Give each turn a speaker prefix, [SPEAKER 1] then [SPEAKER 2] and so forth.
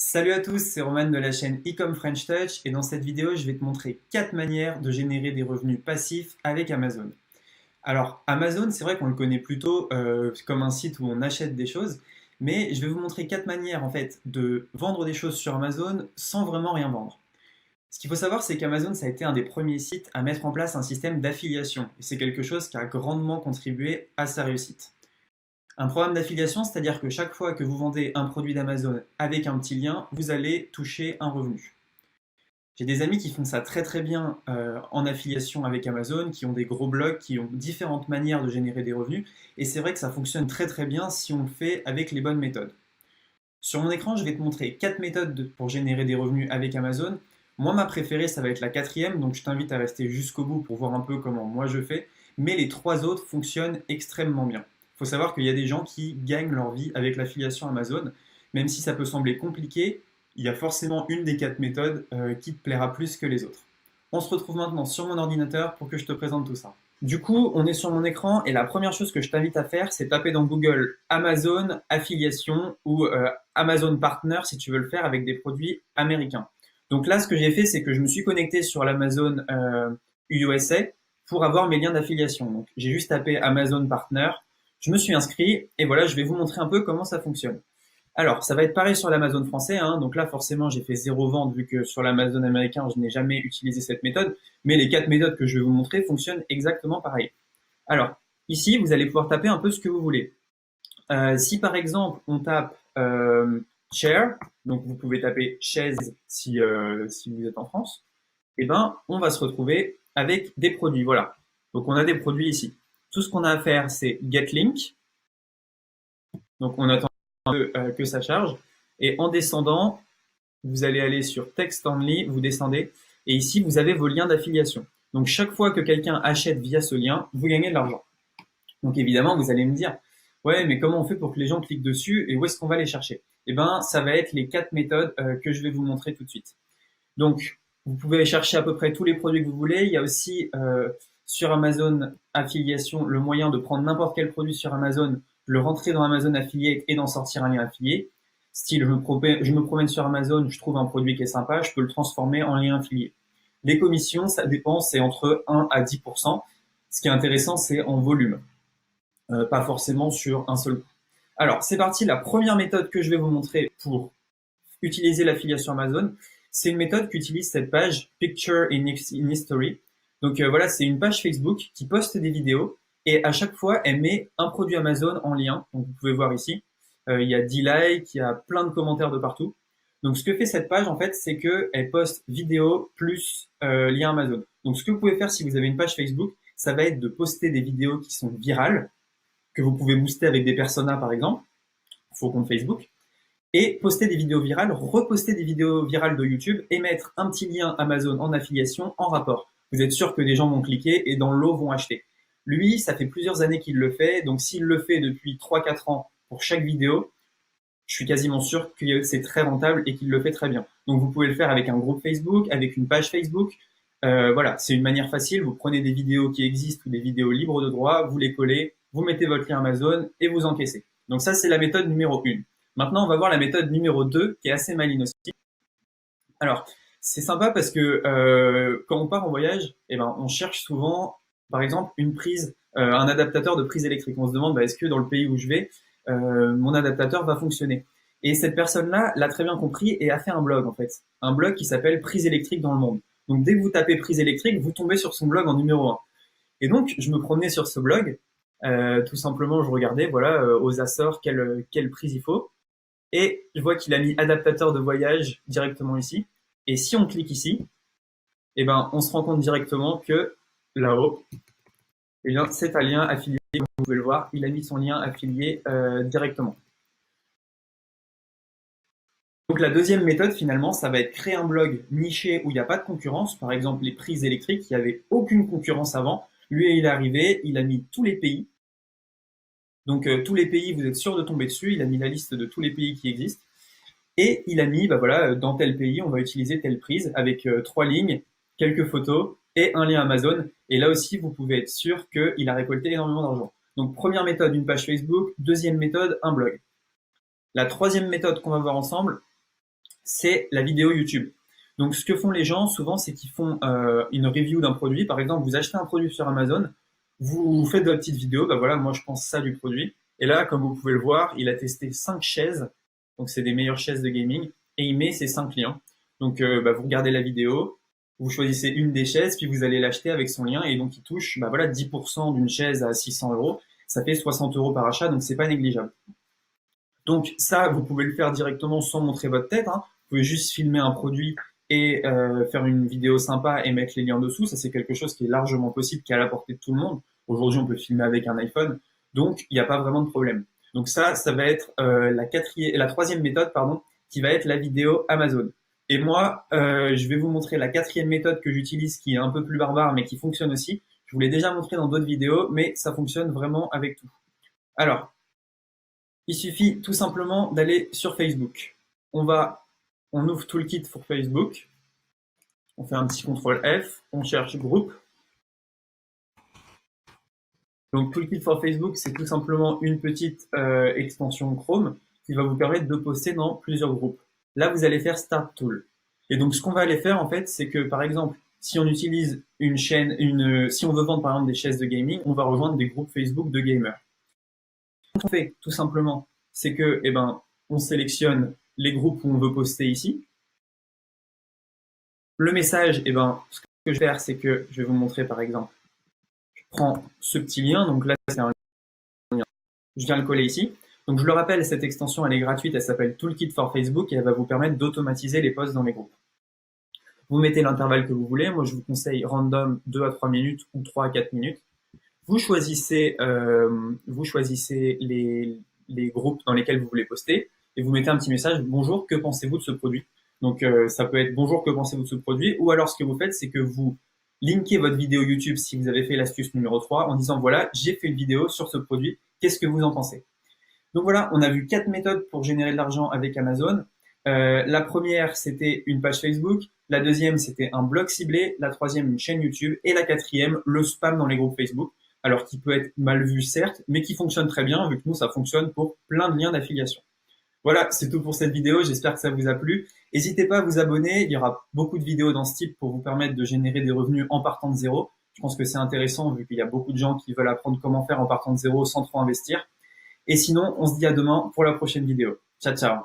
[SPEAKER 1] Salut à tous, c'est Roman de la chaîne Ecom French Touch et dans cette vidéo, je vais te montrer 4 manières de générer des revenus passifs avec Amazon. Alors, Amazon, c'est vrai qu'on le connaît plutôt comme un site où on achète des choses, mais je vais vous montrer 4 manières en fait de vendre des choses sur Amazon sans vraiment rien vendre. Ce qu'il faut savoir, c'est qu'Amazon, ça a été un des premiers sites à mettre en place un système d'affiliation et c'est quelque chose qui a grandement contribué à sa réussite. Un programme d'affiliation, c'est-à-dire que chaque fois que vous vendez un produit d'Amazon avec un petit lien, vous allez toucher un revenu. J'ai des amis qui font ça très très bien en affiliation avec Amazon, qui ont des gros blogs, qui ont différentes manières de générer des revenus, et c'est vrai que ça fonctionne très très bien si on le fait avec les bonnes méthodes. Sur mon écran, je vais te montrer 4 méthodes pour générer des revenus avec Amazon. Moi, ma préférée, ça va être la quatrième, donc je t'invite à rester jusqu'au bout pour voir un peu comment moi je fais, mais les 3 autres fonctionnent extrêmement bien. Il faut savoir qu'il y a des gens qui gagnent leur vie avec l'affiliation Amazon. Même si ça peut sembler compliqué, il y a forcément une des 4 méthodes qui te plaira plus que les autres. On se retrouve maintenant sur mon ordinateur pour que je te présente tout ça. Du coup, on est sur mon écran et la première chose que je t'invite à faire, c'est taper dans Google Amazon affiliation ou Amazon Partner si tu veux le faire avec des produits américains. Donc là, ce que j'ai fait, c'est que je me suis connecté sur l'Amazon USA pour avoir mes liens d'affiliation. Donc j'ai juste tapé Amazon Partner, je me suis inscrit et voilà, je vais vous montrer un peu comment ça fonctionne. Alors, ça va être pareil sur l'Amazon français, hein. Donc là, forcément, j'ai fait 0 vente vu que sur l'Amazon américain, je n'ai jamais utilisé cette méthode. Mais les 4 méthodes que je vais vous montrer fonctionnent exactement pareil. Alors, ici, vous allez pouvoir taper un peu ce que vous voulez. Si par exemple, on tape chair, donc vous pouvez taper chaise si vous êtes en France, eh ben, on va se retrouver avec des produits. Voilà. Donc, on a des produits ici. Tout ce qu'on a à faire, c'est get link. Donc, on attend que ça charge. Et en descendant, vous allez aller sur Text Only, vous descendez, et ici, vous avez vos liens d'affiliation. Donc, chaque fois que quelqu'un achète via ce lien, vous gagnez de l'argent. Donc, évidemment, vous allez me dire, ouais, mais comment on fait pour que les gens cliquent dessus et où est-ce qu'on va les chercher? Eh ben, ça va être les 4 méthodes que je vais vous montrer tout de suite. Donc, vous pouvez chercher à peu près tous les produits que vous voulez. Il y a aussi sur Amazon Affiliation le moyen de prendre n'importe quel produit sur Amazon, le rentrer dans Amazon Affiliate et d'en sortir un lien affilié. Style, je me promène sur Amazon, je trouve un produit qui est sympa, je peux le transformer en lien affilié. Les commissions, ça dépend, c'est entre 1 à 10%. Ce qui est intéressant, c'est en volume, pas forcément sur un seul coup. Alors, c'est parti, la première méthode que je vais vous montrer pour utiliser l'affiliation Amazon, c'est une méthode qu'utilise cette page Picture in History. Donc voilà, c'est une page Facebook qui poste des vidéos et à chaque fois, elle met un produit Amazon en lien. Donc vous pouvez voir ici, il y a 10 likes, il y a plein de commentaires de partout. Donc ce que fait cette page en fait, c'est qu'elle poste vidéo plus lien Amazon. Donc ce que vous pouvez faire si vous avez une page Facebook, ça va être de poster des vidéos qui sont virales, que vous pouvez booster avec des personas par exemple, vos comptes Facebook, et poster des vidéos virales, reposter des vidéos virales de YouTube et mettre un petit lien Amazon en affiliation en rapport. Vous êtes sûr que des gens vont cliquer et dans le lot vont acheter. Lui, ça fait plusieurs années qu'il le fait, donc s'il le fait depuis 3-4 ans pour chaque vidéo, je suis quasiment sûr que c'est très rentable et qu'il le fait très bien. Donc vous pouvez le faire avec un groupe Facebook, avec une page Facebook. Voilà, c'est une manière facile. Vous prenez des vidéos qui existent ou des vidéos libres de droit, vous les collez, vous mettez votre lien Amazon et vous encaissez. Donc ça, c'est la méthode numéro 1. Maintenant, on va voir la méthode numéro 2 qui est assez maligne aussi. Alors, c'est sympa parce que quand on part en voyage, eh ben, on cherche souvent, par exemple, une prise, un adaptateur de prise électrique. On se demande, bah, est-ce que dans le pays où je vais, mon adaptateur va fonctionner? Et cette personne-là l'a très bien compris et a fait un blog en fait, un blog qui s'appelle Prise électrique dans le monde. Donc dès que vous tapez prise électrique, vous tombez sur son blog en numéro 1. Et donc je me promenais sur ce blog, tout simplement je regardais voilà aux Açores quelle prise il faut. Et je vois qu'il a mis adaptateur de voyage directement ici. Et si on clique ici, eh ben, on se rend compte directement que là-haut, eh bien, c'est un lien affilié. Comme vous pouvez le voir, il a mis son lien affilié directement. Donc la deuxième méthode, finalement, ça va être créer un blog niché où il n'y a pas de concurrence. Par exemple, les prises électriques, il n'y avait aucune concurrence avant. Lui, il est arrivé, il a mis tous les pays. Donc tous les pays, vous êtes sûr de tomber dessus. Il a mis la liste de tous les pays qui existent. Et il a mis, bah voilà, dans tel pays, on va utiliser telle prise avec 3 lignes, quelques photos et un lien Amazon. Et là aussi, vous pouvez être sûr qu'il a récolté énormément d'argent. Donc, première méthode, une page Facebook. Deuxième méthode, un blog. La troisième méthode qu'on va voir ensemble, c'est la vidéo YouTube. Donc, ce que font les gens souvent, c'est qu'ils font une review d'un produit. Par exemple, vous achetez un produit sur Amazon, vous faites votre petite vidéo. Bah voilà, moi je pense ça du produit. Et là, comme vous pouvez le voir, il a testé 5 chaises. Donc, c'est des meilleures chaises de gaming. Et il met ses 5 liens. Donc, bah, vous regardez la vidéo, vous choisissez une des chaises, puis vous allez l'acheter avec son lien. Et donc, il touche bah voilà, 10% d'une chaise à 600 euros. Ça fait 60 euros par achat, donc c'est pas négligeable. Donc ça, vous pouvez le faire directement sans montrer votre tête, hein. Vous pouvez juste filmer un produit et faire une vidéo sympa et mettre les liens dessous. Ça, c'est quelque chose qui est largement possible, qui est à la portée de tout le monde. Aujourd'hui, on peut filmer avec un iPhone, donc il n'y a pas vraiment de problème. Donc ça va être la troisième méthode, pardon, qui va être la vidéo Amazon. Et moi, je vais vous montrer la quatrième méthode que j'utilise, qui est un peu plus barbare, mais qui fonctionne aussi. Je vous l'ai déjà montré dans d'autres vidéos, mais ça fonctionne vraiment avec tout. Alors, il suffit tout simplement d'aller sur Facebook. On ouvre Toolkit pour Facebook. On fait un petit CTRL F. On cherche groupe. Donc Toolkit for Facebook, c'est tout simplement une petite extension Chrome qui va vous permettre de poster dans plusieurs groupes. Là, vous allez faire Start Tool. Et donc, ce qu'on va aller faire, en fait, c'est que, par exemple, si on utilise une chaîne, si on veut vendre, par exemple, des chaises de gaming, on va rejoindre des groupes Facebook de gamers. Ce qu'on fait, tout simplement, c'est que, on sélectionne les groupes où on veut poster ici. Le message, ce que je vais faire, c'est que je vais vous montrer, par exemple, je prends ce petit lien, donc là, c'est un lien, je viens le coller ici. Donc, je le rappelle, cette extension, elle est gratuite, elle s'appelle Toolkit for Facebook et elle va vous permettre d'automatiser les posts dans les groupes. Vous mettez l'intervalle que vous voulez. Moi, je vous conseille random 2 à 3 minutes ou 3 à 4 minutes. Vous choisissez les groupes dans lesquels vous voulez poster et vous mettez un petit message « Bonjour, que pensez-vous de ce produit ?» Donc, ça peut être « Bonjour, que pensez-vous de ce produit ?» ou alors ce que vous faites, c'est que vous linkez votre vidéo YouTube si vous avez fait l'astuce numéro 3 en disant « Voilà, j'ai fait une vidéo sur ce produit, qu'est-ce que vous en pensez ?» Donc voilà, on a vu 4 méthodes pour générer de l'argent avec Amazon. La première, c'était une page Facebook. La deuxième, c'était un blog ciblé. La troisième, une chaîne YouTube. Et la quatrième, le spam dans les groupes Facebook. Alors, qui peut être mal vu, certes, mais qui fonctionne très bien, vu que nous, ça fonctionne pour plein de liens d'affiliation. Voilà, c'est tout pour cette vidéo. J'espère que ça vous a plu. N'hésitez pas à vous abonner. Il y aura beaucoup de vidéos dans ce type pour vous permettre de générer des revenus en partant de zéro. Je pense que c'est intéressant, vu qu'il y a beaucoup de gens qui veulent apprendre comment faire en partant de zéro sans trop investir. Et sinon, on se dit à demain pour la prochaine vidéo. Ciao, ciao.